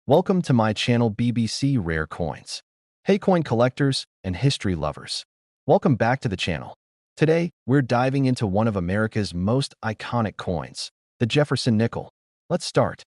Welcome to my channel BBC Rare Coins. Hey coin collectors and history lovers. Welcome back to the channel. Today, we're diving into one of America's most iconic coins, the Jefferson Nickel. Let's start.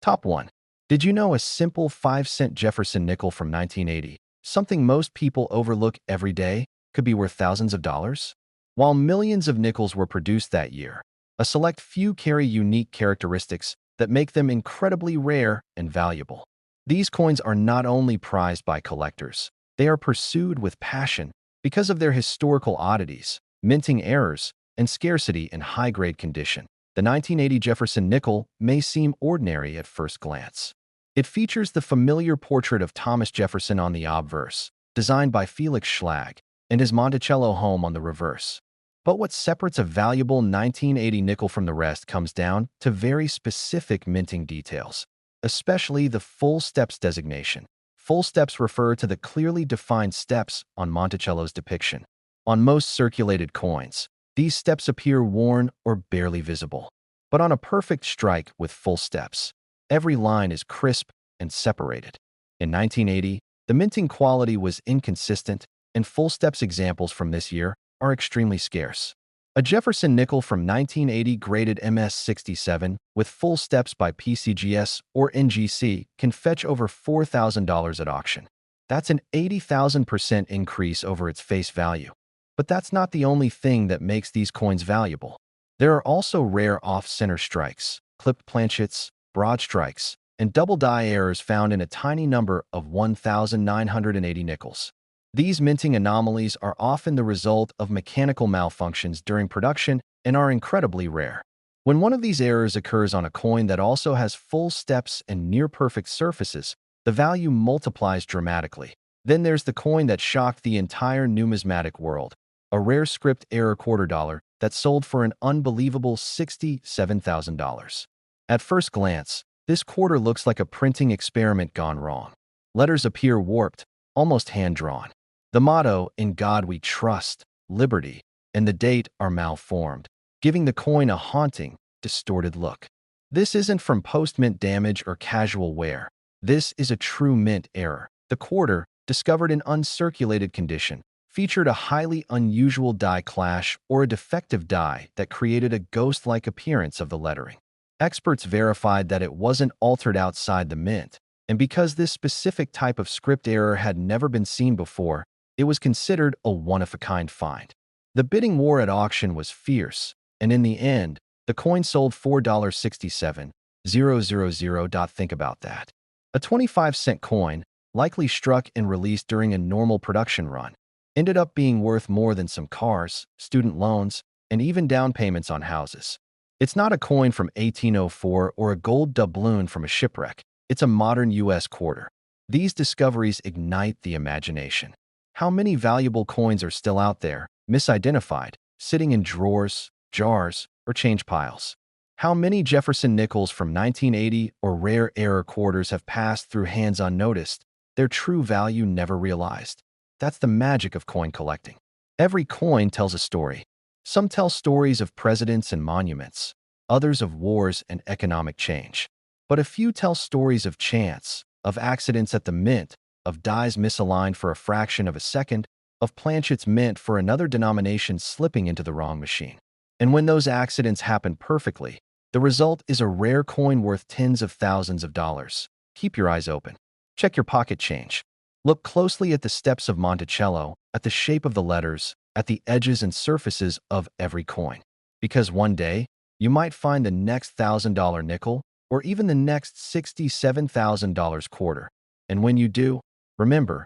Top 1. Did you know a simple 5-cent Jefferson nickel from 1980, something most people overlook every day, could be worth thousands of dollars? While millions of nickels were produced that year, a select few carry unique characteristics that make them incredibly rare and valuable. These coins are not only prized by collectors, they are pursued with passion because of their historical oddities, minting errors, and scarcity in high-grade condition. The 1980 Jefferson Nickel may seem ordinary at first glance. It features the familiar portrait of Thomas Jefferson on the obverse, designed by Felix Schlag, and his Monticello home on the reverse. But what separates a valuable 1980 nickel from the rest comes down to very specific minting details, especially the full steps designation. Full steps refer to the clearly defined steps on Monticello's depiction. On most circulated coins, these steps appear worn or barely visible. But on a perfect strike with full steps, every line is crisp and separated. In 1980, the minting quality was inconsistent, and full steps examples from this year are extremely scarce. A Jefferson nickel from 1980 graded MS-67 with full steps by PCGS or NGC can fetch over $4,000 at auction. That's an 80,000% increase over its face value. But that's not the only thing that makes these coins valuable. There are also rare off-center strikes, clipped planchets, broad strikes, and double die errors found in a tiny number of 1,980 nickels. These minting anomalies are often the result of mechanical malfunctions during production and are incredibly rare. When one of these errors occurs on a coin that also has full steps and near-perfect surfaces, the value multiplies dramatically. Then there's the coin that shocked the entire numismatic world, a rare script error $0.25 that sold for an unbelievable $67,000. At first glance, this quarter looks like a printing experiment gone wrong. Letters appear warped, almost hand-drawn. The motto, "In God We Trust," Liberty, and the date are malformed, giving the coin a haunting, distorted look. This isn't from post-mint damage or casual wear. This is a true mint error. The quarter, discovered in uncirculated condition, featured a highly unusual die clash or a defective die that created a ghost-like appearance of the lettering. Experts verified that it wasn't altered outside the mint, and because this specific type of script error had never been seen before, it was considered a one-of-a-kind find. The bidding war at auction was fierce, and in the end, the coin sold $4.67,000. Think about that. A 25-cent coin, likely struck and released during a normal production run, ended up being worth more than some cars, student loans, and even down payments on houses. It's not a coin from 1804 or a gold doubloon from a shipwreck. It's a modern U.S. quarter. These discoveries ignite the imagination. How many valuable coins are still out there, misidentified, sitting in drawers, jars, or change piles? How many Jefferson nickels from 1980 or rare error quarters have passed through hands unnoticed, their true value never realized? That's the magic of coin collecting. Every coin tells a story. Some tell stories of presidents and monuments, others of wars and economic change. But a few tell stories of chance, of accidents at the mint, of dies misaligned for a fraction of a second, of planchets mint for another denomination slipping into the wrong machine. And when those accidents happen perfectly, the result is a rare coin worth tens of thousands of dollars. Keep your eyes open. Check your pocket change. Look closely at the steps of Monticello, at the shape of the letters, at the edges and surfaces of every coin. Because one day, you might find the next $1,000 nickel or even the next $67,000 quarter. And when you do, remember,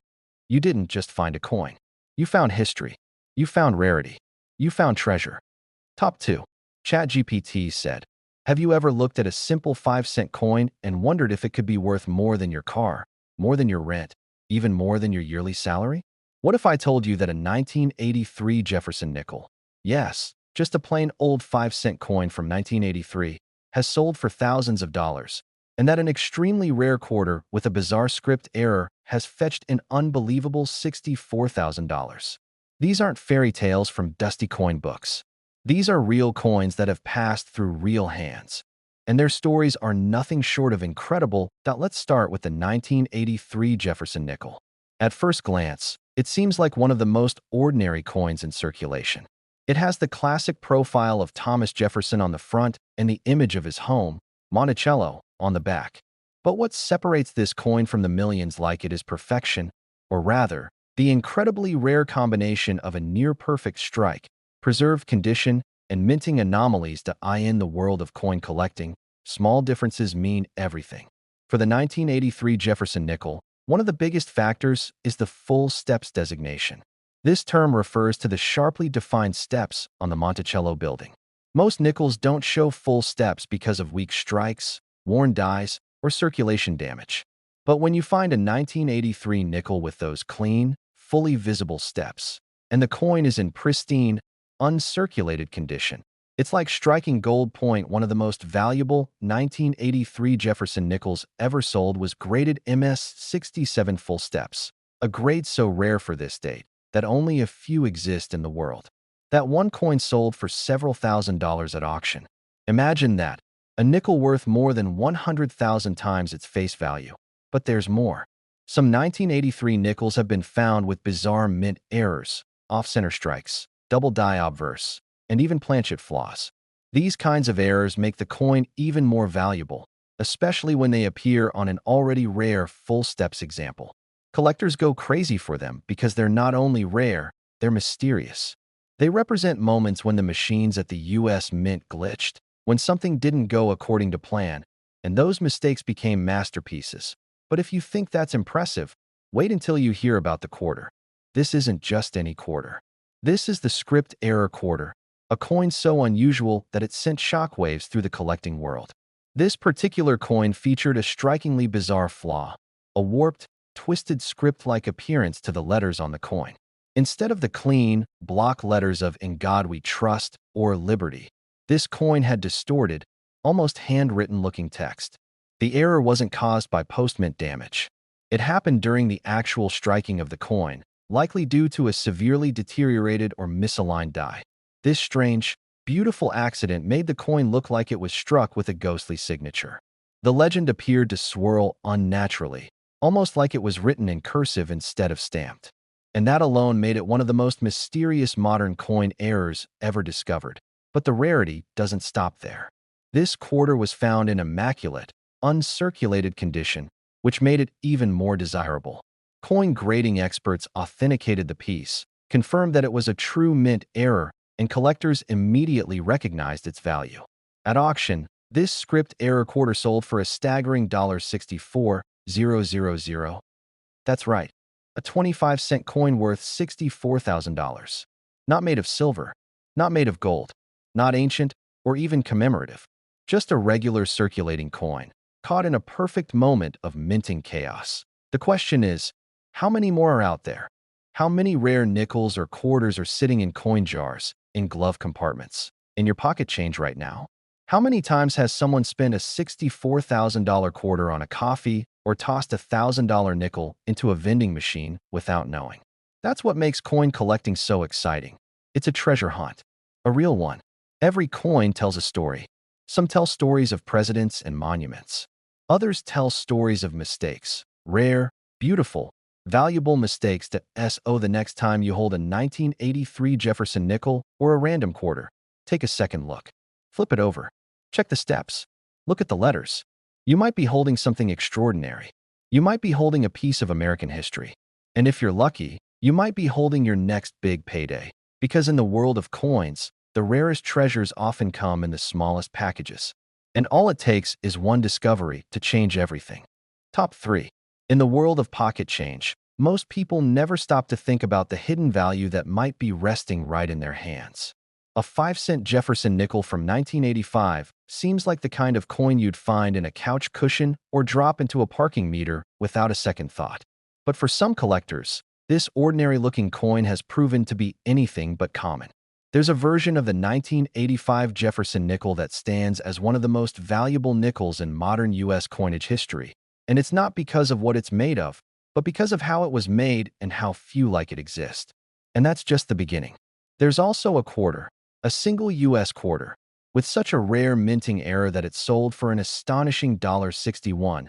you didn't just find a coin. You found history. You found rarity. You found treasure. Top 2. ChatGPT said, "Have you ever looked at a simple 5-cent coin and wondered if it could be worth more than your car, more than your rent, even more than your yearly salary? What if I told you that a 1983 Jefferson nickel, yes, just a plain old 5-cent coin from 1983, has sold for thousands of dollars, and that an extremely rare quarter with a bizarre script error has fetched an unbelievable $64,000. These aren't fairy tales from dusty coin books. These are real coins that have passed through real hands. and their stories are nothing short of incredible. Let's start with the 1983 Jefferson nickel. At first glance, it seems like one of the most ordinary coins in circulation. It has the classic profile of Thomas Jefferson on the front and the image of his home, Monticello, on the back. But what separates this coin from the millions like it is perfection, or rather, the incredibly rare combination of a near-perfect strike, preserved condition, and minting anomalies that in the world of coin collecting, small differences mean everything. For the 1983 Jefferson nickel, one of the biggest factors is the full steps designation. This term refers to the sharply defined steps on the Monticello building. Most nickels don't show full steps because of weak strikes, worn dies, or circulation damage. But when you find a 1983 nickel with those clean, fully visible steps, and the coin is in pristine, uncirculated condition, it's like striking gold. One of the most valuable 1983 Jefferson nickels ever sold was graded MS-67 full steps, a grade so rare for this date that only a few exist in the world. That one coin sold for several $1,000s at auction. Imagine that, a nickel worth more than 100,000 times its face value. But there's more. Some 1983 nickels have been found with bizarre mint errors, off-center strikes, double die obverse, and even planchet flaws. These kinds of errors make the coin even more valuable, especially when they appear on an already rare full steps example. Collectors go crazy for them because they're not only rare, they're mysterious. They represent moments when the machines at the U.S. Mint glitched, when something didn't go according to plan, and those mistakes became masterpieces. But if you think that's impressive, wait until you hear about the quarter. This isn't just any quarter. This is the script error quarter, a coin so unusual that it sent shockwaves through the collecting world. This particular coin featured a strikingly bizarre flaw, a warped, twisted script-like appearance to the letters on the coin. Instead of the clean, block letters of "In God We Trust" or "Liberty," this coin had distorted, almost handwritten-looking text. The error wasn't caused by post-mint damage. It happened during the actual striking of the coin, likely due to a severely deteriorated or misaligned die. This strange, beautiful accident made the coin look like it was struck with a ghostly signature. The legend appeared to swirl unnaturally, almost like it was written in cursive instead of stamped. And that alone made it one of the most mysterious modern coin errors ever discovered. But the rarity doesn't stop there. This quarter was found in immaculate, uncirculated condition, which made it even more desirable. Coin grading experts authenticated the piece, confirmed that it was a true mint error, and collectors immediately recognized its value. At auction, this script error quarter sold for a staggering $64,000. That's right, a 25-cent coin worth $64,000. Not made of silver, not made of gold, not ancient or even commemorative, just a regular circulating coin, caught in a perfect moment of minting chaos. The question is, how many more are out there? How many rare nickels or quarters are sitting in coin jars, in glove compartments, in your pocket change right now? How many times has someone spent a $64,000 quarter on a coffee or tossed a $1,000 nickel into a vending machine without knowing? That's what makes coin collecting so exciting. It's a treasure hunt, a real one. Every coin tells a story. Some tell stories of presidents and monuments. Others tell stories of mistakes, rare, beautiful, valuable mistakes that the next time you hold a 1983 Jefferson nickel or a random quarter, take a second look. Flip it over. Check the steps. Look at the letters. You might be holding something extraordinary. You might be holding a piece of American history. And if you're lucky, you might be holding your next big payday. Because in the world of coins, the rarest treasures often come in the smallest packages. And all it takes is one discovery to change everything. Top 3. In the world of pocket change, most people never stop to think about the hidden value that might be resting right in their hands. A 5-cent Jefferson nickel from 1985 seems like the kind of coin you'd find in a couch cushion or drop into a parking meter without a second thought. But for some collectors, this ordinary-looking coin has proven to be anything but common. There's a version of the 1985 Jefferson nickel that stands as one of the most valuable nickels in modern U.S. coinage history. And it's not because of what it's made of, but because of how it was made and how few like it exist. And that's just the beginning. There's also a quarter, a single U.S. quarter, with such a rare minting error that it sold for an astonishing $61,000.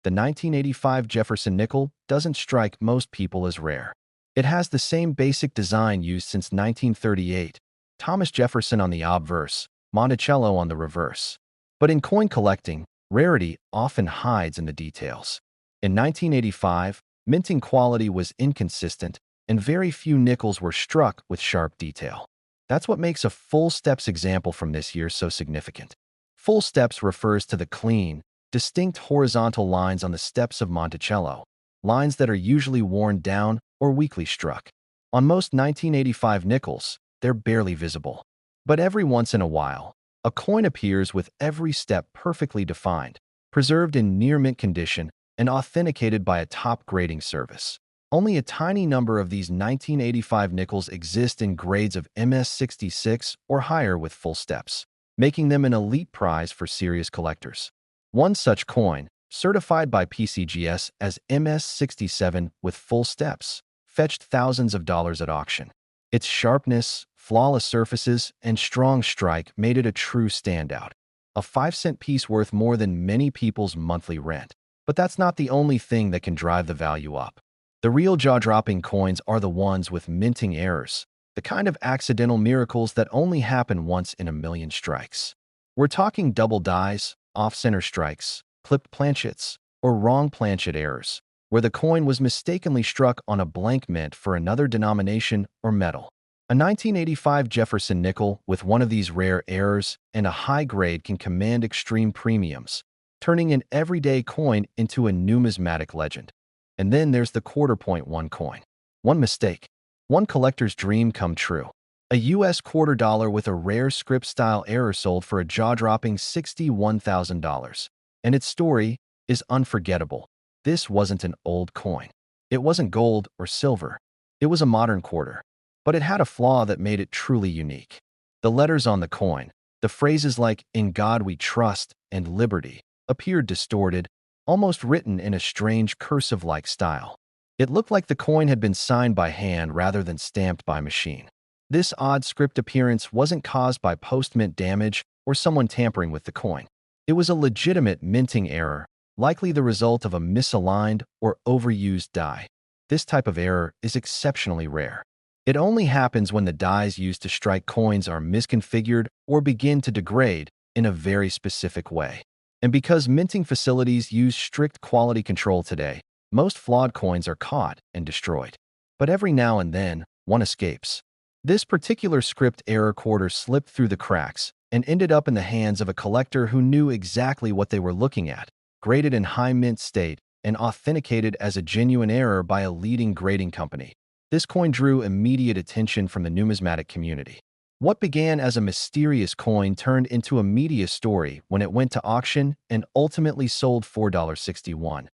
The 1985 Jefferson nickel doesn't strike most people as rare. It has the same basic design used since 1938, Thomas Jefferson on the obverse, Monticello on the reverse. But in coin collecting, rarity often hides in the details. In 1985, minting quality was inconsistent, and very few nickels were struck with sharp detail. That's what makes a full steps example from this year so significant. Full steps refers to the clean, distinct horizontal lines on the steps of Monticello, lines that are usually worn down or weakly struck. On most 1985 nickels, they're barely visible. But every once in a while, a coin appears with every step perfectly defined, preserved in near-mint condition, and authenticated by a top grading service. Only a tiny number of these 1985 nickels exist in grades of MS66 or higher with full steps, making them an elite prize for serious collectors. One such coin, certified by PCGS as MS67 with full steps, fetched thousands of dollars at auction. Its sharpness, flawless surfaces, and strong strike made it a true standout. A 5-cent piece worth more than many people's monthly rent. But that's not the only thing that can drive the value up. The real jaw-dropping coins are the ones with minting errors, the kind of accidental miracles that only happen once in a million strikes. We're talking double dies, off-center strikes, clipped planchets, or wrong planchet errors, where the coin was mistakenly struck on a blank mint for another denomination or metal. A 1985 Jefferson nickel with one of these rare errors and a high grade can command extreme premiums, turning an everyday coin into a numismatic legend. And then there's the $0.1 coin. One mistake. One collector's dream come true. A US $0.25 with a rare script-style error sold for a jaw-dropping $61,000. And its story is unforgettable. This wasn't an old coin. It wasn't gold or silver. It was a modern quarter. But it had a flaw that made it truly unique. The letters on the coin, the phrases like "In God We Trust" and "Liberty," appeared distorted, almost written in a strange cursive-like style. It looked like the coin had been signed by hand rather than stamped by machine. This odd script appearance wasn't caused by post-mint damage or someone tampering with the coin. It was a legitimate minting error, likely the result of a misaligned or overused die. This type of error is exceptionally rare. It only happens when the dies used to strike coins are misconfigured or begin to degrade in a very specific way. And because minting facilities use strict quality control today, most flawed coins are caught and destroyed. But every now and then, one escapes. This particular script error quarter slipped through the cracks and ended up in the hands of a collector who knew exactly what they were looking at, graded in high mint state, and authenticated as a genuine error by a leading grading company. This coin drew immediate attention from the numismatic community. What began as a mysterious coin turned into a media story when it went to auction and ultimately sold $4.61.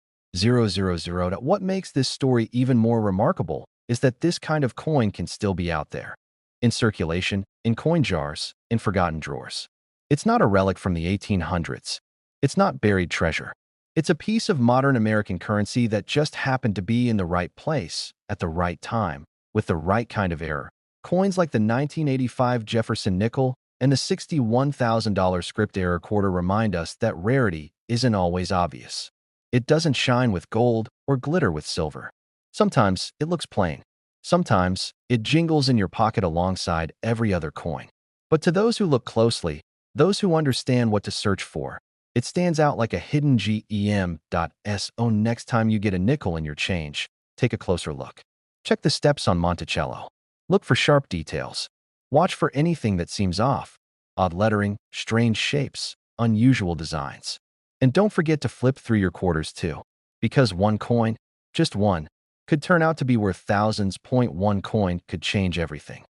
What makes this story even more remarkable is that this kind of coin can still be out there, in circulation, in coin jars, in forgotten drawers. It's not a relic from the 1800s. It's not buried treasure. It's a piece of modern American currency that just happened to be in the right place, at the right time, with the right kind of error. Coins like the 1985 Jefferson Nickel and the $61,000 script error quarter remind us that rarity isn't always obvious. It doesn't shine with gold or glitter with silver. Sometimes it looks plain. Sometimes it jingles in your pocket alongside every other coin. But to those who look closely, those who understand what to search for, it stands out like a hidden gem.so. Next time you get a nickel in your change, take a closer look. Check the steps on Monticello. Look for sharp details. Watch for anything that seems off, odd lettering, strange shapes, unusual designs. And don't forget to flip through your quarters too, because one coin, just one, could turn out to be worth thousands. One coin could change everything.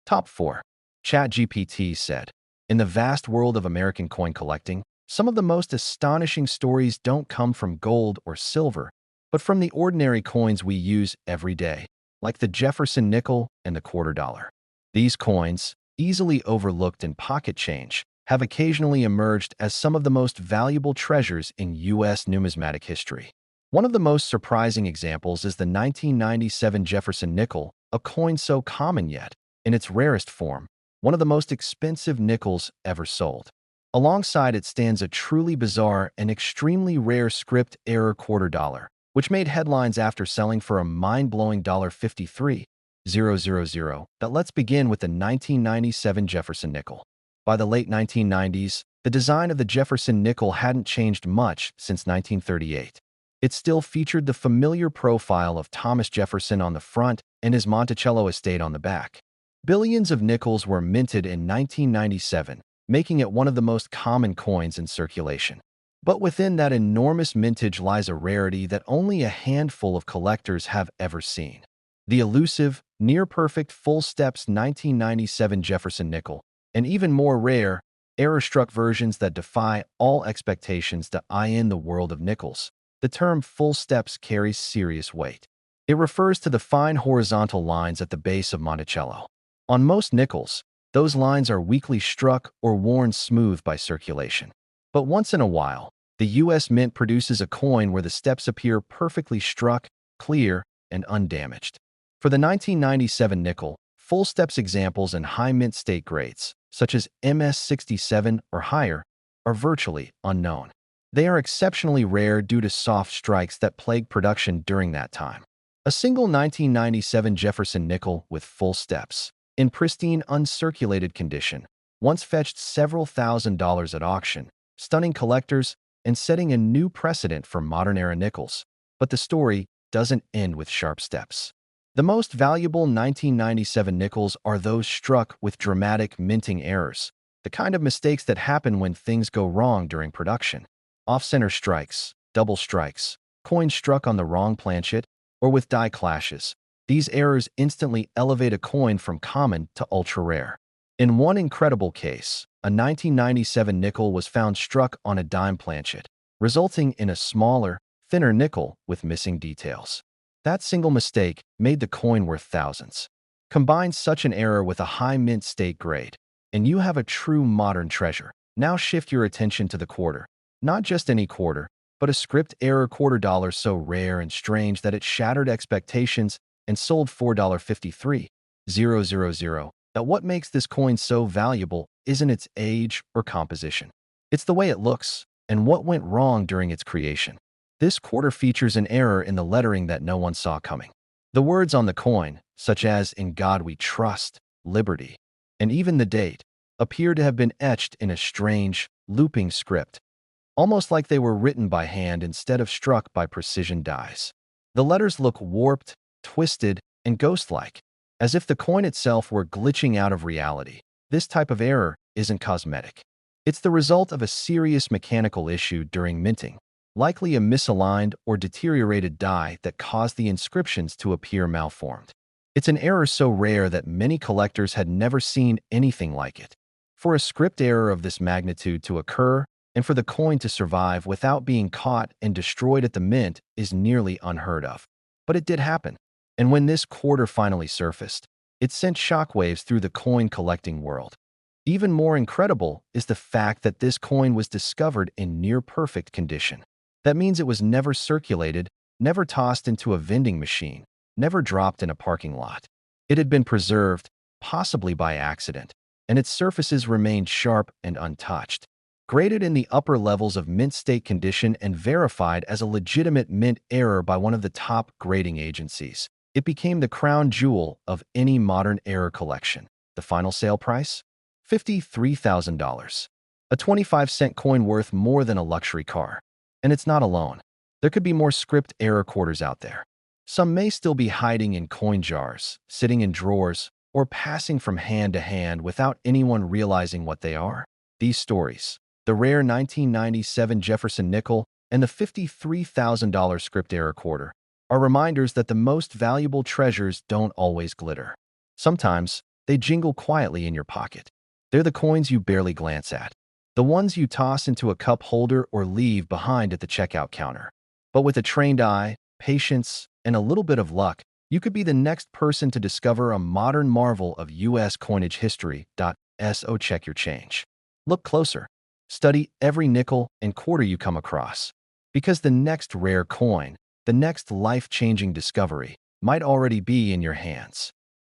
Top 4. ChatGPT said, in the vast world of American coin collecting, some of the most astonishing stories don't come from gold or silver, but from the ordinary coins we use every day, like the Jefferson Nickel and the $0.25. These coins, easily overlooked in pocket change, have occasionally emerged as some of the most valuable treasures in U.S. numismatic history. One of the most surprising examples is the 1997 Jefferson Nickel, a coin so common yet, in its rarest form, one of the most expensive nickels ever sold. Alongside it stands a truly bizarre and extremely rare script error quarter dollar, which made headlines after selling for a mind-blowing $53,000. Let's begin with the 1997 Jefferson nickel. By the late 1990s, the design of the Jefferson nickel hadn't changed much since 1938. It still featured the familiar profile of Thomas Jefferson on the front and his Monticello estate on the back. Billions of nickels were minted in 1997, making it one of the most common coins in circulation. But within that enormous mintage lies a rarity that only a handful of collectors have ever seen. The elusive, near-perfect full steps 1997 Jefferson nickel, and even more rare, error-struck versions that defy all expectations to eye in the world of nickels. The term full steps carries serious weight. It refers to the fine horizontal lines at the base of Monticello. On most nickels, those lines are weakly struck or worn smooth by circulation. But once in a while, the U.S. Mint produces a coin where the steps appear perfectly struck, clear, and undamaged. For the 1997 nickel, full steps examples in high mint state grades, such as MS67 or higher, are virtually unknown. They are exceptionally rare due to soft strikes that plagued production during that time. A single 1997 Jefferson nickel with full steps, in pristine, uncirculated condition, once fetched several $1,000s at auction, stunning collectors and setting a new precedent for modern-era nickels. But the story doesn't end with sharp steps. The most valuable 1997 nickels are those struck with dramatic minting errors, the kind of mistakes that happen when things go wrong during production. Off-center strikes, double strikes, coins struck on the wrong planchet, or with die clashes. These errors instantly elevate a coin from common to ultra-rare. In one incredible case, a 1997 nickel was found struck on a dime planchet, resulting in a smaller, thinner nickel with missing details. That single mistake made the coin worth thousands. Combine such an error with a high mint state grade, and you have a true modern treasure. Now shift your attention to the quarter. Not just any quarter, but a script error quarter dollar so rare and strange that it shattered expectations and sold $4.53,000. Now, what makes this coin so valuable isn't its age or composition. It's the way it looks and what went wrong during its creation. This quarter features an error in the lettering that no one saw coming. The words on the coin, such as "In God We Trust," "Liberty," and even the date, appear to have been etched in a strange, looping script, almost like they were written by hand instead of struck by precision dies. The letters look warped, twisted, and ghost-like, as if the coin itself were glitching out of reality. This type of error isn't cosmetic. It's the result of a serious mechanical issue during minting, likely a misaligned or deteriorated die that caused the inscriptions to appear malformed. It's an error so rare that many collectors had never seen anything like it. For a script error of this magnitude to occur, and for the coin to survive without being caught and destroyed at the mint is nearly unheard of. But it did happen. And when this quarter finally surfaced, it sent shockwaves through the coin collecting world. Even more incredible is the fact that this coin was discovered in near-perfect condition. That means it was never circulated, never tossed into a vending machine, never dropped in a parking lot. It had been preserved, possibly by accident, and its surfaces remained sharp and untouched. Graded in the upper levels of mint state condition and verified as a legitimate mint error by one of the top grading agencies, it became the crown jewel of any modern error collection. The final sale price? $53,000. A 25-cent coin worth more than a luxury car. And it's not alone. There could be more script error quarters out there. Some may still be hiding in coin jars, sitting in drawers, or passing from hand to hand without anyone realizing what they are. These stories, the rare 1997 Jefferson nickel and the $53,000 script error quarter, are reminders that the most valuable treasures don't always glitter. Sometimes, they jingle quietly in your pocket. They're the coins you barely glance at, the ones you toss into a cup holder or leave behind at the checkout counter. But with a trained eye, patience, and a little bit of luck, you could be the next person to discover a modern marvel of U.S. coinage history. So check your change. Look closer. Study every nickel and quarter you come across. Because the next rare coin, the next life-changing discovery, might already be in your hands.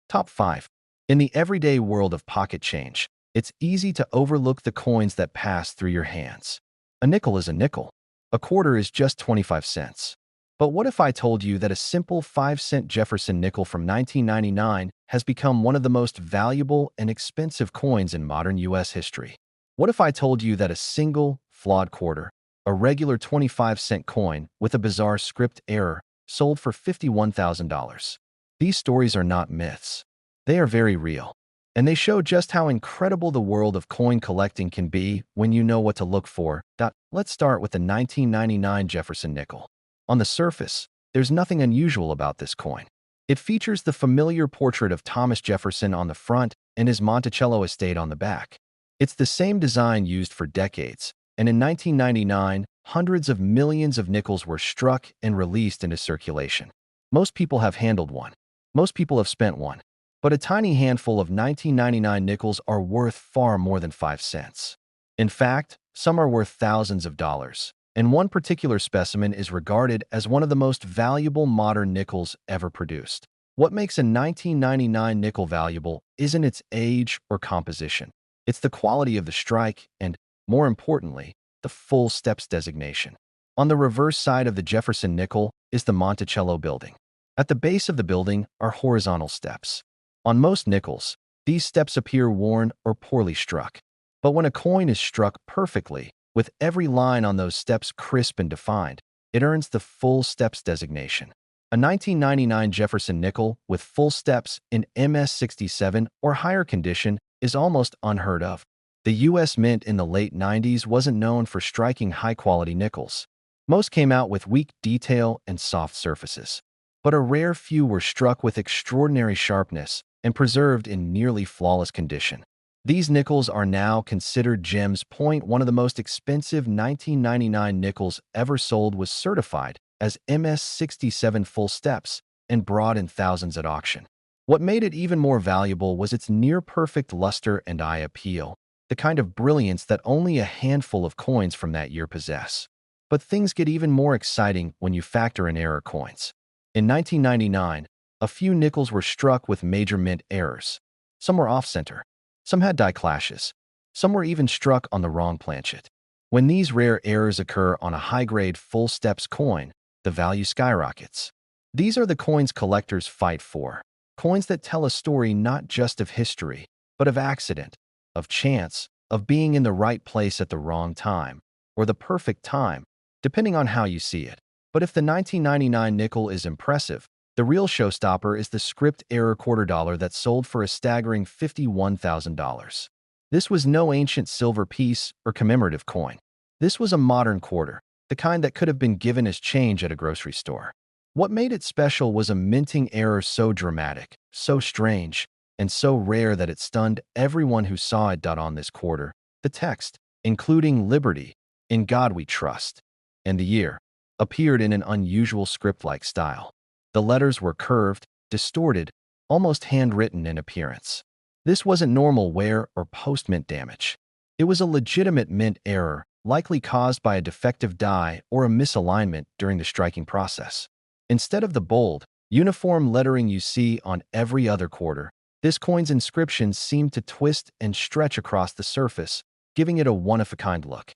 Top 5. In the everyday world of pocket change, it's easy to overlook the coins that pass through your hands. A nickel is a nickel. A quarter is just 25 cents. But what if I told you that a simple 5-cent Jefferson nickel from 1999 has become one of the most valuable and expensive coins in modern U.S. history? What if I told you that a single, flawed quarter, a regular 25-cent coin with a bizarre script error, sold for $51,000? These stories are not myths. They are very real. And they show just how incredible the world of coin collecting can be when you know what to look for. Let's start with the 1999 Jefferson nickel. On the surface, there's nothing unusual about this coin. It features the familiar portrait of Thomas Jefferson on the front and his Monticello estate on the back. It's the same design used for decades, and in 1999, hundreds of millions of nickels were struck and released into circulation. Most people have handled one. Most people have spent one. But a tiny handful of 1999 nickels are worth far more than 5 cents. In fact, some are worth thousands of dollars, and one particular specimen is regarded as one of the most valuable modern nickels ever produced. What makes a 1999 nickel valuable isn't its age or composition. It's the quality of the strike and, more importantly, the full steps designation. On the reverse side of the Jefferson nickel is the Monticello building. At the base of the building are horizontal steps. On most nickels, these steps appear worn or poorly struck. But when a coin is struck perfectly, with every line on those steps crisp and defined, it earns the full steps designation. A 1999 Jefferson nickel with full steps in MS67 or higher condition is almost unheard of. The U.S. Mint in the late 90s wasn't known for striking high-quality nickels. Most came out with weak detail and soft surfaces. But a rare few were struck with extraordinary sharpness and preserved in nearly flawless condition. These nickels are now considered gems. One of the most expensive 1999 nickels ever sold was certified as MS67 full steps and brought in thousands at auction. What made it even more valuable was its near-perfect luster and eye appeal, the kind of brilliance that only a handful of coins from that year possess. But things get even more exciting when you factor in error coins. In 1999, a few nickels were struck with major mint errors. Some were off-center. Some had die clashes. Some were even struck on the wrong planchet. When these rare errors occur on a high-grade full steps coin, the value skyrockets. These are the coins collectors fight for. Coins that tell a story not just of history, but of accident, of chance, of being in the right place at the wrong time, or the perfect time, depending on how you see it. But if the 1999 nickel is impressive, the real showstopper is the script error quarter dollar that sold for a staggering $51,000. This was no ancient silver piece or commemorative coin. This was a modern quarter, the kind that could have been given as change at a grocery store. What made it special was a minting error so dramatic, so strange, and so rare that it stunned everyone who saw it. On this quarter, the text, including Liberty, In God We Trust, and the year, appeared in an unusual script-like style. The letters were curved, distorted, almost handwritten in appearance. This wasn't normal wear or post-mint damage. It was a legitimate mint error, likely caused by a defective die or a misalignment during the striking process. Instead of the bold, uniform lettering you see on every other quarter, this coin's inscription seemed to twist and stretch across the surface, giving it a one-of-a-kind look.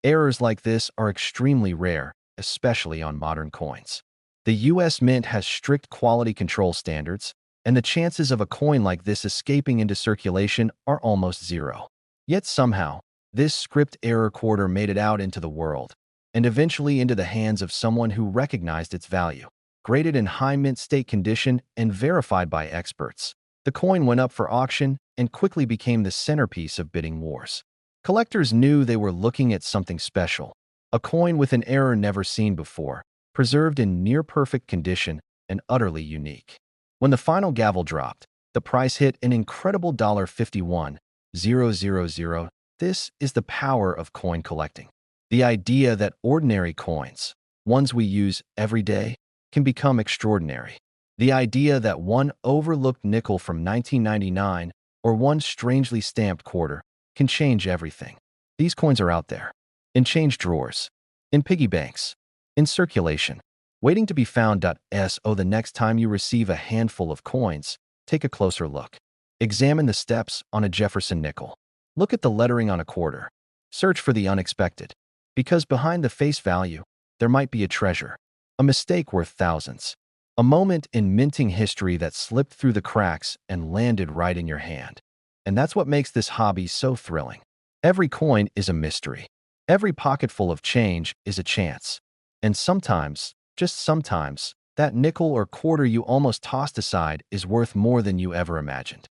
Errors like this are extremely rare, especially on modern coins. The U.S. Mint has strict quality control standards, and the chances of a coin like this escaping into circulation are almost zero. Yet somehow, this script error quarter made it out into the world, and eventually into the hands of someone who recognized its value. Graded in high mint state condition and verified by experts, the coin went up for auction and quickly became the centerpiece of bidding wars. Collectors knew they were looking at something special, a coin with an error never seen before, preserved in near-perfect condition and utterly unique. When the final gavel dropped, the price hit an incredible $51,000. This is the power of coin collecting. The idea that ordinary coins, ones we use every day, can become extraordinary. The idea that one overlooked nickel from 1999 or one strangely stamped quarter can change everything. These coins are out there, in change drawers, in piggy banks, in circulation, waiting to be found. The next time you receive a handful of coins, take a closer look. Examine the steps on a Jefferson nickel. Look at the lettering on a quarter. Search for the unexpected. Because behind the face value, there might be a treasure, a mistake worth thousands, a moment in minting history that slipped through the cracks and landed right in your hand. And that's what makes this hobby so thrilling. Every coin is a mystery. Every pocketful of change is a chance. And sometimes, just sometimes, that nickel or quarter you almost tossed aside is worth more than you ever imagined.